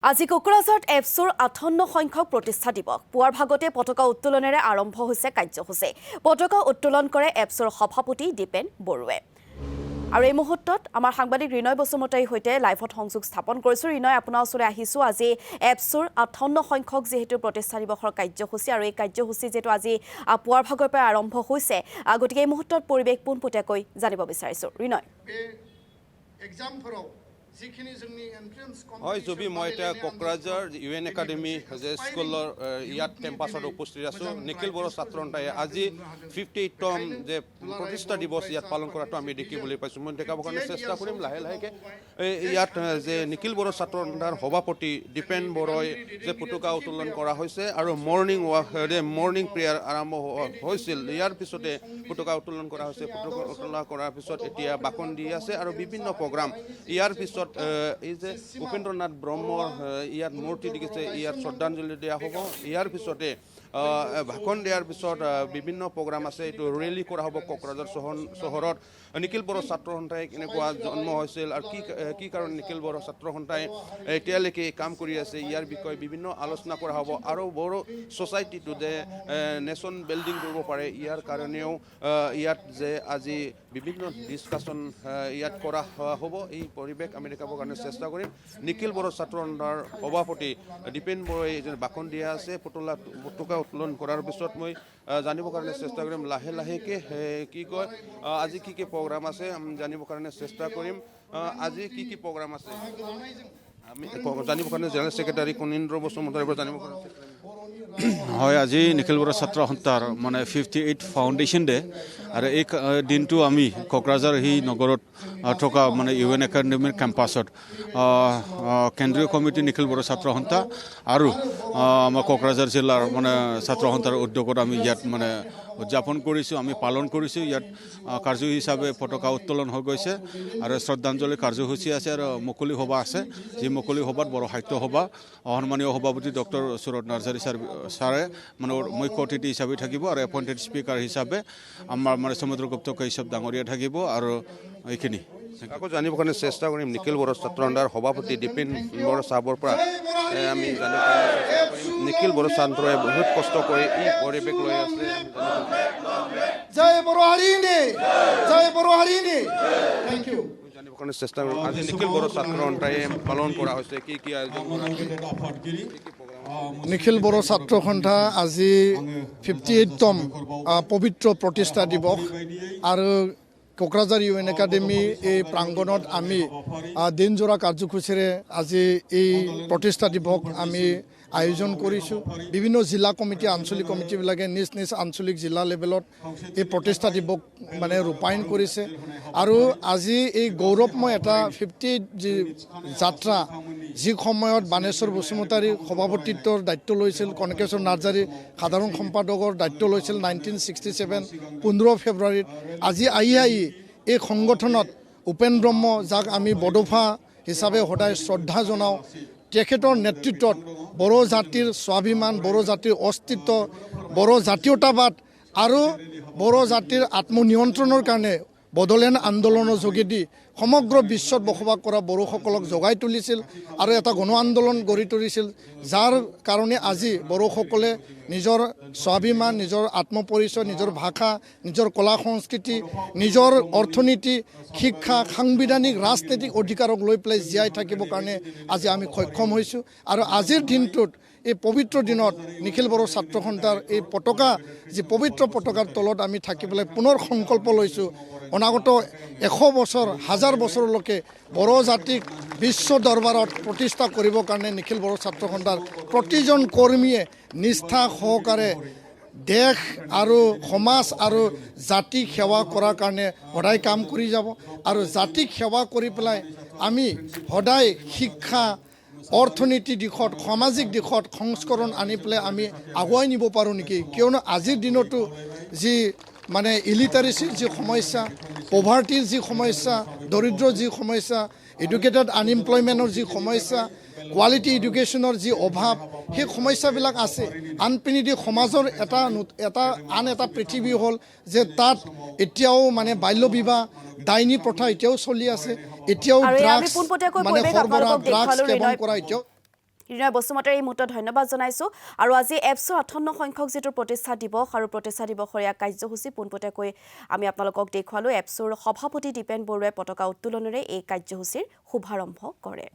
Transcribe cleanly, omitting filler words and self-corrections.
আজি কোকৰাঝাৰত এপছৰ 58 সংখ্যক প্ৰতিষ্ঠা দিৱস পুৱাৰ ভাগতে পতাকা উত্তোলনেৰে আৰম্ভ হৈছে কাৰ্যসূচী। পতাকা উত্তোলন কৰে এপছৰ সভাপতি দীপেন বৰুৱে। আৰু এই মুহূৰ্তত আমাৰ সাংবাদিক ৰিনয় বসুমতাৰীৰ সৈতে লাইভত সংযোগ স্থাপন কৰিছো। ৰিনয়, আপোনাৰ ওচৰলৈ আহিছো। আজি এপছৰ 58 সংখ্যক যেহেতু প্ৰতিষ্ঠা দিৱসৰ কাৰ্যসূচী আৰু এই কাৰ্যসূচী যেটো আজি পুৱাৰ ভাগৰ পৰা আৰম্ভ হৈছে, গতিকে এই মুহূৰ্তত পৰিৱেশ পোনপটীয়াকৈ জানিব বিচাৰিছো। ৰিনয়, হয় জবি, মই এতিয়া কোকৰাঝাৰ UN একাডেমি যে স্কুলৰ ইয়াত কেম্পাছত উপস্থিত আছো। নিখিল বড়ো ছাত্ৰ সন্থাই আজি 58তম যে প্ৰতিষ্ঠা দিৱস ইয়াত পালন কৰাটো আমি দেখিবলৈ পাইছোঁ। মই দেখাবৰ কাৰণে চেষ্টা কৰিম লাহে লাহেকৈ। ইয়াত যে নিখিল বড়ো ছাত্ৰ সন্থাৰ সভাপতি দীপেন বৰুৱাই যে পতাকা উত্তোলন কৰা হৈছে আৰু মৰ্ণিং প্ৰেয়াৰ আৰম্ভ হৈছিল। ইয়াৰ পিছতে পতাকা উত্তোলন কৰা হৈছে। পতাকা উত্তোলন কৰাৰ পিছত এতিয়া বাকন দি আছে আৰু বিভিন্ন প্ৰগ্ৰাম। ইয়াৰ পিছত এই যে উপেন্দ্ৰনাথ ব্ৰহ্মৰ ইয়াত মূৰ্তি দেখিছে, ইয়াত শ্ৰদ্ধাঞ্জলি দিয়া হ'ব। ইয়াৰ পিছতে ভাষণ দিয়াৰ পিছত বিভিন্ন প্ৰগ্ৰাম আছে। এইটো ৰেলী কৰা হ'ব কোকৰাঝাৰ চহৰত। নিখিল বড়ো ছাত্ৰ সন্থাই কেনেকুৱা জন্ম হৈছিল আৰু কি কাৰণে নিখিল বড়ো ছাত্ৰ সন্থাই এতিয়ালৈকে কাম কৰি আছে, ইয়াৰ বিষয়ে বিভিন্ন আলোচনা কৰা হ'ব। আৰু বড়ো ছ'চাইটিটো যে নেশ্যন বিল্ডিং কৰিব পাৰে, ইয়াৰ কাৰণেও ইয়াত যে আজি বিভিন্ন ডিছকাশ্যন ইয়াত কৰা হ'ব। এই পৰিৱেশ আমি দেখাবৰ কাৰণে চেষ্টা কৰিম। নিখিল বড়ো ছাত্ৰ সন্থাৰ সভাপতি দীপেন বৰুৱাই ভাষণ দিয়া আছে। পতাকা উত্তোলন কৰাৰ পিছত মই জানিবৰ কাৰণে চেষ্টা কৰিম লাহে লাহেকৈ কি কয়, আজি কি প্ৰগ্ৰাম আছে জানিবৰ কাৰণে চেষ্টা কৰিম। আজি কি প্ৰগ্ৰাম আছে আমি জানিবৰ কাৰণে জেনেৰেল ছেক্ৰেটাৰী কনীন্দ্ৰ বসুমতাৰীৰ পৰা জানিবৰ কাৰণে চেষ্টা কৰিম। হয়, আজি নিখিল বড়ো ছাত্ৰ সন্থাৰ 58 ফাউণ্ডেশ্যন ডে আৰু এই দিনটো আমি কোকৰাঝাৰ সেই নগৰত থকা UN একাডেমিৰ কেম্পাছত কেন্দ্ৰীয় কমিটি নিখিল বড়ো ছাত্ৰ সন্থা আৰু আমাৰ কোকৰাঝাৰ জিলাৰ ছাত্ৰ সন্থাৰ উদ্যোগত আমি ইয়াত উদযাপন কৰিছোঁ, আমি পালন কৰিছোঁ। ইয়াত কাৰ্য হিচাপে পতাকা উত্তোলন হৈ গৈছে আৰু শ্ৰদ্ধাঞ্জলি কাৰ্যসূচী আছে আৰু মুকলি সভা আছে। যি মুকলি সভাত বড়ো সাহিত্য সভা সন্মানীয় সভাপতি ডক্টৰ সুৰত নাৰ্জাৰী ছাৰে মুখ্য অতিথি হিচাপে থাকিব আৰু এপইণ্টেড স্পীকাৰ হিচাপে আমাৰ সমুদ্ৰ গুপ্ত কৈশৱ ডাঙৰীয়া থাকিব। আৰু এইখিনি আকৌ জানিবৰ কাৰণে চেষ্টা কৰিম নিখিল বড়ো ছাত্ৰ সন্থাৰ সভাপতি দীপেন বড়ো চাহাবৰ পৰা আমি জানিব পাৰিম। নিখিল বড়ো ছাত্ৰই বহুত কষ্ট কৰি এই পৰিৱেশ লৈ আছে। জয় বড়ো হাৰিণী, জয় বড়ো হাৰিণী। Thank you. জানিবৰ কাৰণে চেষ্টা কৰিম আজি নিখিল বড়ো ছাত্ৰ সন্থাই পালন কৰা হৈছে কি আয়োজন। নিখিল বড়ো ছাত্ৰ সন্থা আজি 58তম পবিত্ৰ প্ৰতিষ্ঠা দিৱস আৰু কোকৰাঝাৰ UN একাডেমি এই প্ৰাংগণত আমি দিনজোৰা কাৰ্যসূচীৰে আজি এই প্ৰতিষ্ঠা দিৱস আমি আয়োজন কৰিছোঁ। বিভিন্ন জিলা কমিটি আঞ্চলিক কমিটিবিলাকে নিজ নিজ আঞ্চলিক জিলা লেভেলত এই প্ৰতিষ্ঠা দিৱস ৰূপায়ণ কৰিছে। আৰু আজি এই গৌৰৱময় এটা 58 যি যাত্ৰা, যি সময়ত বাণেশ্বৰ বসুমতাৰী সভাপতিত্বৰ দায়িত্ব লৈছিল, কনকেশ্বৰ নাৰ্জাৰী সাধাৰণ সম্পাদকৰ দায়িত্ব লৈছিল 1967 15 ফেব্ৰুৱাৰীত। আজি আহি এই সংগঠনত উপেন ব্ৰহ্ম, যাক আমি বডোফা হিচাপে সদায় শ্ৰদ্ধা জনাওঁ, তেখেতৰ নেতৃত্বত বড়ো জাতিৰ স্বাভিমান, বড়ো জাতিৰ অস্তিত্ব, বড়ো জাতীয়তাবাদ আৰু বড়ো জাতিৰ আত্মনিয়ন্ত্ৰণৰ কাৰণে বড়োলেণ্ড আন্দোলনৰ যোগেদি সমগ্ৰ বিশ্বত বসবাস কৰা বড়োসকলক জগাই তুলিছিল আৰু এটা গণ আন্দোলন গঢ়ি তুলিছিল, যাৰ কাৰণে আজি বড়োসকলে নিজৰ স্বাভিমান, নিজৰ আত্মপৰিচয়, নিজৰ ভাষা, নিজৰ কলা সংস্কৃতি, নিজৰ অৰ্থনীতি, শিক্ষা, সাংবিধানিক ৰাজনৈতিক অধিকাৰক লৈ পেলাই জীয়াই থাকিবৰ কাৰণে আজি আমি সক্ষম হৈছোঁ। আৰু আজিৰ দিনটোত, এই পবিত্ৰ দিনত নিখিল বড়ো ছাত্ৰ সন্থাৰ এই পতাকা, যি পবিত্ৰ পতাকাৰ তলত আমি থাকিবলৈ পুনৰ সংকল্প লৈছোঁ। অনাগত 100 বছৰ, 1000 বছৰলৈকে বড়ো জাতিক বিশ্ব দৰবাৰত প্ৰতিষ্ঠা কৰিবৰ কাৰণে নিখিল বড়ো ছাত্ৰ সন্থাৰ প্ৰতিজন কৰ্মীয়ে নিষ্ঠা সহকাৰে দেশ আৰু সমাজ আৰু জাতিক সেৱা কৰাৰ কাৰণে সদায় কাম কৰি যাব। আৰু জাতিক সেৱা কৰি পেলাই আমি সদায় শিক্ষা, অৰ্থনীতি দিশত, সামাজিক দিশত সংস্কৰণ আনি পেলাই আমি আগুৱাই নিব পাৰোঁ নেকি? কিয়নো আজিৰ দিনতো যি ইলিটাৰেচিৰ যি সমস্যা, পভাৰ্টিৰ যি সমস্যা, দৰিদ্ৰৰ যি সমস্যা, এডুকেটেড আনএমপ্লয়মেণ্টৰ যি সমস্যা, কোৱালিটি এডুকেশ্যনৰ যি অভাৱ, সেই সমস্যাবিলাক আছে। আনপিনেদি সমাজৰ আন এটা পৃথিৱী হ'ল যে তাত এতিয়াও বাল্য বিবাহ, ডাইনী প্ৰথা এতিয়াও চলি আছে, এতিয়াও ড্ৰাগছ সৰবৰাহ, ড্ৰাগছ সেৱন কৰা এতিয়াও হৃদয় বসুমতাৰ এই মুহূৰ্তত ধন্যবাদ জনাইছোঁ আৰু আজি এপছৰ 58 সংখ্যক যিটো প্ৰতিষ্ঠা দিৱস আৰু প্ৰতিষ্ঠা দিৱসৰ এয়া কাৰ্যসূচী পোনপটীয়াকৈ আমি আপোনালোকক দেখুৱালোঁ এপছৰ সভাপতি দীপেন বৰুৱাই পতাকা উত্তোলনেৰে এই কাৰ্যসূচীৰ শুভাৰম্ভ কৰে